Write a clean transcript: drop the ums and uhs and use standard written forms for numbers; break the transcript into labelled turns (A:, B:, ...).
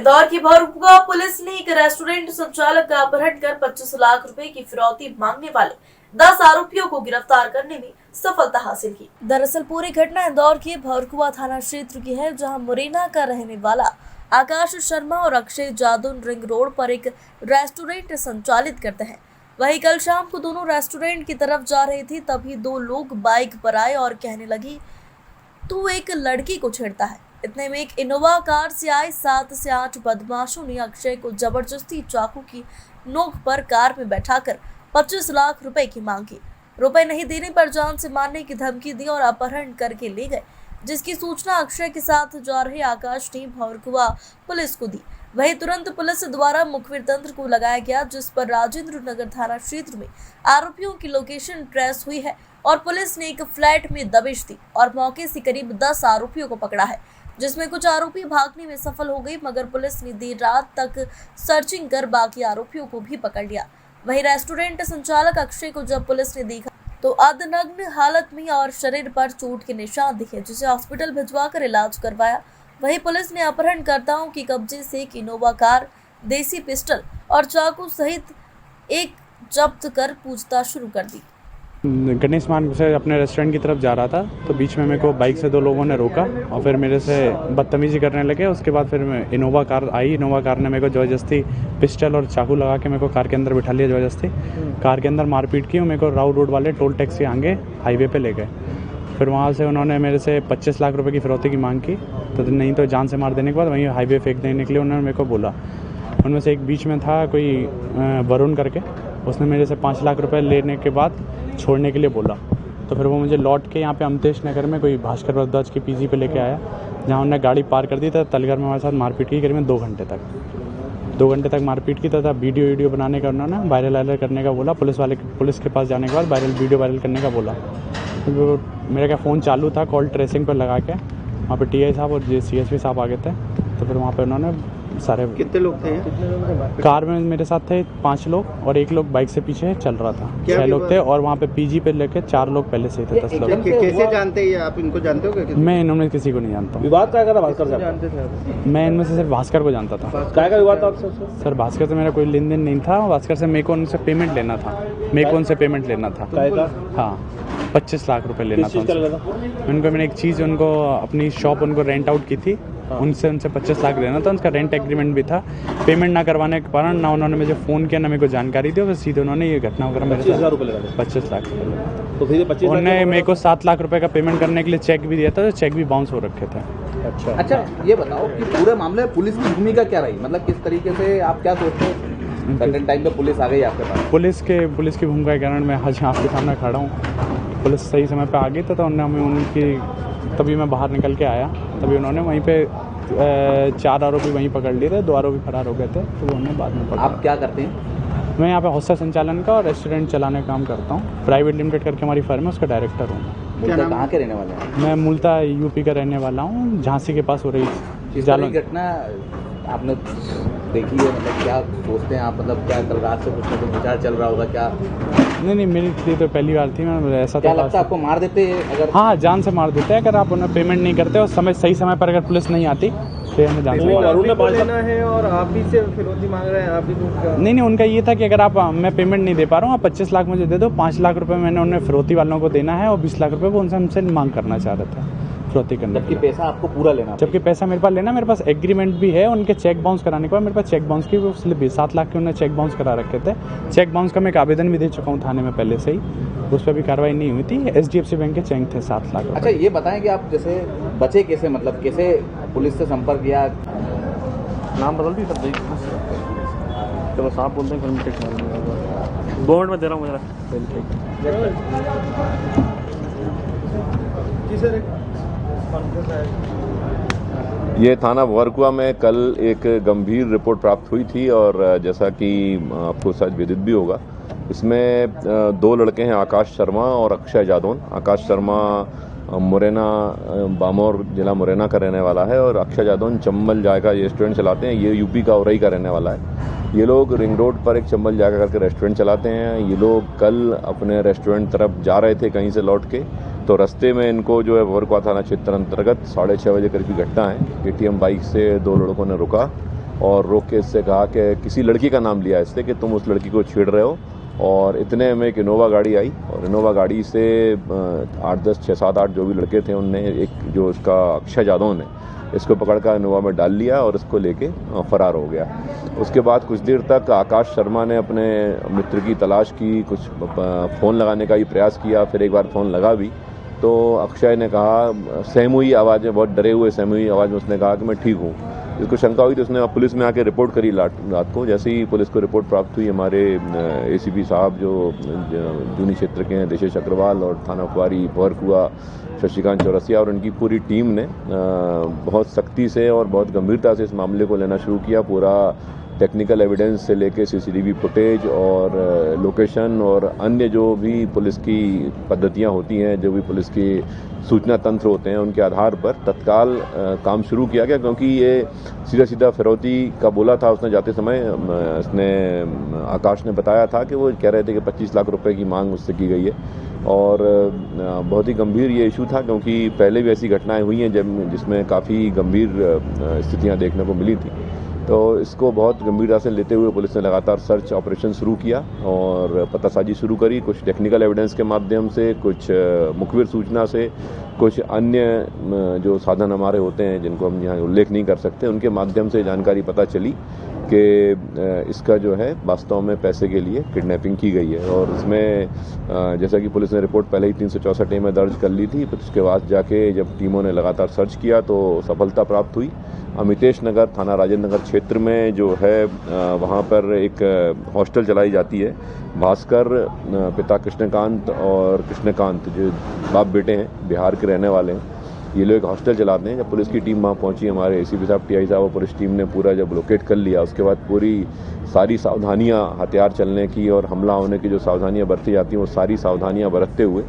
A: इंदौर की भोरकुआ पुलिस ने एक रेस्टोरेंट संचालक का अपहरण कर 25 लाख रुपए की फिरौती मांगने वाले 10 आरोपियों को गिरफ्तार करने में सफलता हासिल की। दरअसल पूरी घटना इंदौर के भोरकुआ थाना क्षेत्र की है, जहां मुरैना का रहने वाला आकाश शर्मा और अक्षय जादौन रिंग रोड पर एक रेस्टोरेंट संचालित करते हैं। वहीं कल शाम को दोनों रेस्टोरेंट की तरफ जा रहे थे, तभी दो लोग बाइक पर आए और कहने लगी, तू एक लड़की को छेड़ता है। इतने में एक इनोवा कार से आए 7 से 8 बदमाशों ने अक्षय को जबरदस्ती चाकू की नोक पर कार में बैठाकर 25 लाख रुपए की मांग की। रुपए नहीं देने पर जान से मारने की धमकी दी और अपहरण करके ले गए, जिसकी सूचना अक्षय के साथ जा रहे आकाश ने भोरकुआ पुलिस को दी। वहीं तुरंत पुलिस द्वारा मुखबिर तंत्र को लगाया गया, जिस पर राजेंद्र नगर थाना क्षेत्र में आरोपियों की लोकेशन ट्रेस हुई है और पुलिस ने एक फ्लैट में दबिश दी और मौके से करीब 10 आरोपियों को पकड़ा है, जिसमें कुछ आरोपी भागने में सफल हो गए, मगर पुलिस ने देर रात तक सर्चिंग कर बाकी आरोपियों को भी पकड़ लिया। वहीं रेस्टोरेंट संचालक अक्षय को जब पुलिस ने देखा तो अर्धनग्न हालत में और शरीर पर चोट के निशान दिखे, जिसे हॉस्पिटल भिजवाकर इलाज करवाया। वहीं पुलिस ने अपहरणकर्ताओं के कब्जे से एक इनोवा कार, देसी पिस्टल और चाकू सहित एक जब्त कर पूछताछ शुरू कर दी।
B: गणेश मार्ग से अपने रेस्टोरेंट की तरफ जा रहा था, तो बीच में मेरे को बाइक से दो लोगों ने रोका और फिर मेरे से बदतमीजी करने लगे। उसके बाद फिर इनोवा कार आई। इनोवा कार ने मेरे को ज़बरदस्ती पिस्टल और चाकू लगा के मेरे को कार के अंदर बिठा लिया ज़बरदस्ती। कार के अंदर मारपीट की और मेरे को राव रोड वाले टोल टैक्स के आगे हाईवे पे ले गए। फिर वहाँ से उन्होंने मेरे से 25 लाख रुपए की फिरौती की मांग की, तो नहीं तो जान से मार देने के बाद वहीं हाईवे फेंक देने के लिए उन्होंने मेरे को बोला। उनमें से एक बीच में था कोई वरुण करके, उसने मेरे से 5 लाख रुपए लेने के बाद छोड़ने के लिए बोला। तो फिर वो मुझे लौट के यहाँ पे अमतेश नगर में कोई भास्कर भारद्वाज की पीजी पे लेके आया, जहाँ उन्होंने गाड़ी पार कर दी था। तलगर में हमारे साथ मारपीट की करीबन 2 घंटे तक मारपीट की तथा वीडियो बनाने का उन्होंने वायरल करने का बोला। पुलिस के पास जाने के बाद वीडियो वायरल करने का बोला। तो मेरा क्या फ़ोन चालू था, कॉल ट्रेसिंग पर लगा के वहाँ पे टीआई साहब और CSP साहब आ गए थे। तो फिर वहाँ पे उन्होंने सारे
C: कितने लोग थे?
B: कार में मेरे साथ थे 5 लोग और एक लोग बाइक से पीछे चल रहा था। 6 लोग थे और वहाँ पे पीजी पे लेके 4 लोग पहले से ही थे। 10 लोग।
C: कैसे जानते हैं आप इनको जानते हो?
B: मैं इनमें किसी को नहीं जानता।
D: विवाद क्या था भास्कर से जानते थे?
B: मैं इनमें से सिर्फ भास्कर को जानता था।
D: क्या का विवाद था
B: सर? भास्कर से मेरा कोई लेन देन नहीं था। भास्कर से मेरे को उनसे पेमेंट लेना था। हाँ, 25 लाख रुपए लेना था उनको। मैंने एक चीज़ उनको अपनी शॉप उनको रेंट आउट की थी, उनसे 25 लाख लेना था। उनका रेंट एग्रीमेंट भी था। पेमेंट ना करवाने के कारण ना उन्होंने मुझे फ़ोन किया ना मेरे को जानकारी दी, और सीधे उन्होंने ये घटना वगैरह मेरे 25 लाख रुपये।
D: तो फिर 25
B: उन्होंने मेरे को 7 लाख रुपए का पेमेंट करने के लिए चेक भी दिया था, तो चेक भी बाउंस हो रखे थे।
D: अच्छा, ये बताओ कि पूरे मामले में पुलिस की भूमिका क्या रही? मतलब किस तरीके से आप क्या सोचते हो? सर्टेन टाइम पे पुलिस आ गई आपके पास?
B: पुलिस की भूमिका के कारण मैं आज आपके सामने खड़ा हूँ। पुलिस सही समय पे आ गई तो तभी मैं बाहर निकल के आया। तभी उन्होंने वहीं पे 4 आरोपी वहीं पकड़ लिए थे, 2 आरोपी फरार हो गए थे, तो उन्होंने बाद में पकड़ा।
D: आप क्या करते हैं?
B: मैं यहाँ पे हॉस्टल संचालन का और रेस्टोरेंट चलाने का काम करता हूँ। प्राइवेट लिमिटेड करके हमारी फर्म है, उसका डायरेक्टर हूँ।
D: मूलतः कहाँ के रहने वाले हैं?
B: मैं मूलतः यूपी का रहने वाला हूँ, झांसी के पास हो रही
D: जालौन घटना आपने देखी है? मतलब क्या सोचते हैं आप? मतलब क्या कल रात से कुछ ना कुछ विचार चल रहा होगा क्या?
B: नहीं, मेरे लिए तो पहली बार थी। मैं ऐसा
D: क्या लगता है आपको मार देते अगर?
B: हाँ, जान से मार देते हैं अगर आप उन्हें पेमेंट नहीं करते और सही समय पर अगर पुलिस नहीं आती तो हमें जान से
C: लेना है। और आप ही से फिरौती मांग रहे हैं? आप ही
B: नहीं, उनका ये था कि अगर आप मैं पेमेंट नहीं दे पा रहा हूँ, आप 25 लाख मुझे दे दो। 5 लाख रुपए मैंने उन्हें फिरौती वालों को देना है और 20 लाख रुपए वो उनसे हमसे मांग करना चाह रहे थे फिरौती करने।
D: जबकि पैसा आपको पूरा लेना?
B: जबकि पैसा मेरे पास लेना, मेरे पास एग्रीमेंट भी है। उनके चेक बाउंस कराने के बाद मेरे पास चेक बाउंस की वो स्लिप भी 7 लाख के उन्होंने चेक बाउंस करा रखे थे। चेक बाउंस का मैं एक आवेदन भी दे चुका हूँ थाने में पहले से ही, उस पर भी कार्रवाई नहीं हुई थी। SDFC बैंक के चेक थे 7 लाख।
D: अच्छा, ये बताएं कि आप जैसे बचे कैसे? मतलब कैसे पुलिस से संपर्क किया?
E: नाम बदल दी सर? चलो साहब बोलते हैं फिल्म बोर्ड में दे रहा हूँ मेरा।
F: ये थाना भोरकुआ में कल एक गंभीर रिपोर्ट प्राप्त हुई थी और जैसा कि आपको शायद विदित भी होगा, इसमें 2 लड़के हैं, आकाश शर्मा और अक्षय जादौन। आकाश शर्मा मुरैना बामोर जिला मुरैना का रहने वाला है और अक्षय जादौन चंबल जायका रेस्टोरेंट चलाते हैं। ये यूपी का औरई का रहने वाला है। ये लोग रिंग रोड पर एक चंबल जायका करके रेस्टोरेंट चलाते हैं। ये लोग कल अपने रेस्टोरेंट तरफ जा रहे थे कहीं से लौट के, तो रास्ते में इनको जो है भोरकुआ थाना क्षेत्र अंतर्गत 6:30 बजे करीब की घटना है। KTM बाइक से 2 लड़कों ने रुका और रोक के इससे कहा कि किसी लड़की का नाम लिया इससे कि तुम उस लड़की को छेड़ रहे हो। और इतने में एक इनोवा गाड़ी आई और इनोवा गाड़ी से 8, 10, 6, 7, 8 जो भी लड़के थे उनने एक जो इसका अक्षय यादव ने इसको पकड़कर इनोवा में डाल लिया और इसको लेके फरार हो गया। उसके बाद कुछ देर तक आकाश शर्मा ने अपने मित्र की तलाश की, कुछ फ़ोन लगाने का भी प्रयास किया, फिर एक बार फ़ोन लगा भी तो अक्षय ने कहा सहमुई आवाज़ में, बहुत डरे हुए सहमुई आवाज़ में उसने कहा कि मैं ठीक हूँ। जिसको शंका हुई तो उसने पुलिस में आके रिपोर्ट करी रात को। जैसे ही पुलिस को रिपोर्ट प्राप्त हुई, हमारे एसीपी साहब जो जूनी क्षेत्र के हैं, देशेश अग्रवाल, और थाना प्रभारी भवरकुआ शशिकांत चौरसिया और उनकी पूरी टीम ने बहुत सख्ती से और बहुत गंभीरता से इस मामले को लेना शुरू किया। पूरा टेक्निकल एविडेंस से लेके सीसीटीवी फुटेज और लोकेशन और अन्य जो भी पुलिस की पद्धतियां होती हैं, जो भी पुलिस की सूचना तंत्र होते हैं, उनके आधार पर तत्काल काम शुरू किया गया। क्योंकि ये सीधा सीधा फिरौती का बोला था उसने जाते समय। इसने आकाश ने बताया था कि वो कह रहे थे कि 25 लाख रुपए की मांग उससे की गई है और बहुत ही गंभीर ये इशू था क्योंकि पहले भी ऐसी घटनाएं हुई हैं जिसमें काफ़ी गंभीर स्थितियां देखने को मिली थी। तो इसको बहुत गंभीरता से लेते हुए पुलिस ने लगातार सर्च ऑपरेशन शुरू किया और पतासाजी शुरू करी, कुछ टेक्निकल एविडेंस के माध्यम से, कुछ मुखबिर सूचना से, कुछ अन्य जो साधन हमारे होते हैं जिनको हम यहाँ उल्लेख नहीं कर सकते, उनके माध्यम से जानकारी पता चली कि इसका जो है वास्तव में पैसे के लिए किडनैपिंग की गई है। और इसमें जैसा कि पुलिस ने रिपोर्ट पहले ही 364 में दर्ज कर ली थी, उसके बाद जाके जब टीमों ने लगातार सर्च किया तो सफलता प्राप्त हुई। अमितेश नगर थाना राजेंद्र नगर क्षेत्र में जो है वहाँ पर एक हॉस्टल चलाई जाती है। भास्कर, पिता कृष्णकांत और कृष्णकांत जो बाप बेटे हैं, बिहार के रहने वाले हैं, ये लोग एक हॉस्टल चलाते हैं। जब पुलिस की टीम वहाँ पहुंची, हमारे एसीपी साहब, टीआई साहब और पुलिस टीम ने पूरा जब लोकेट कर लिया, उसके बाद पूरी सारी सावधानियां, हथियार चलने की और हमला होने की जो सावधानियां बरती जाती हैं, वो सारी सावधानियां बरतते हुए